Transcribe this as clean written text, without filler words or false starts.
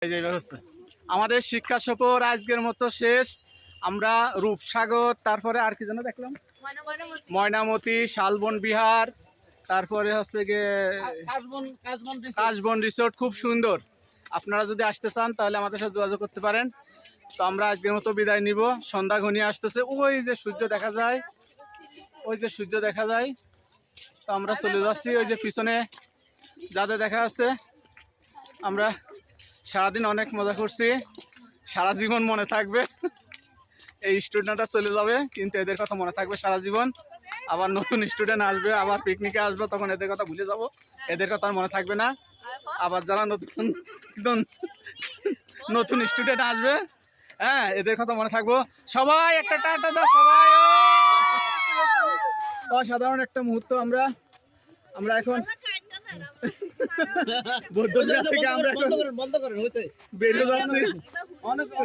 এইবার হচ্ছে আমাদের শিক্ষা সফর আজকের মতো শেষ। আমরা রূপসাগর, তারপরে আর কি যেন দেখলাম, ময়নামতি, শালবন বিহার, তারপরে হচ্ছে গিয়ে কাশবন রিসোর্ট। খুব সুন্দর। আপনারা যদি আসতে চান তাহলে আমাদের সাথে যোগাযোগ করতে পারেন। তো আমরা আজকের মতো বিদায় নিব। সন্ধ্যা ঘনিয়ে আসতেছে, ওই যে সূর্য দেখা যায়, ওই যে সূর্য দেখা যায়। তো আমরা চলে যাচ্ছি। ওই যে পিছনে যাদের দেখা যাচ্ছে। আমরা সারাদিন অনেক মজা করছি, সারা জীবন মনে থাকবে। এই স্টুডেন্টরা চলে যাবে কিন্তু এদের কথা মনে থাকবে সারা জীবন। আবার নতুন স্টুডেন্ট আসবে, আবার পিকনিকে আসবে, তখন এদের কথা ভুলে যাব, এদের কথা আর মনে থাকবে না। আবার যারা নতুন নতুন স্টুডেন্ট আসবে, হ্যাঁ, এদের কথা মনে থাকবো। সবাই একটা টাটা দাও সবাই। অসাধারণ একটা মুহূর্ত। আমরা এখন বৌদ্ধ থেকে আমরা বেরিয়ে যাচ্ছি।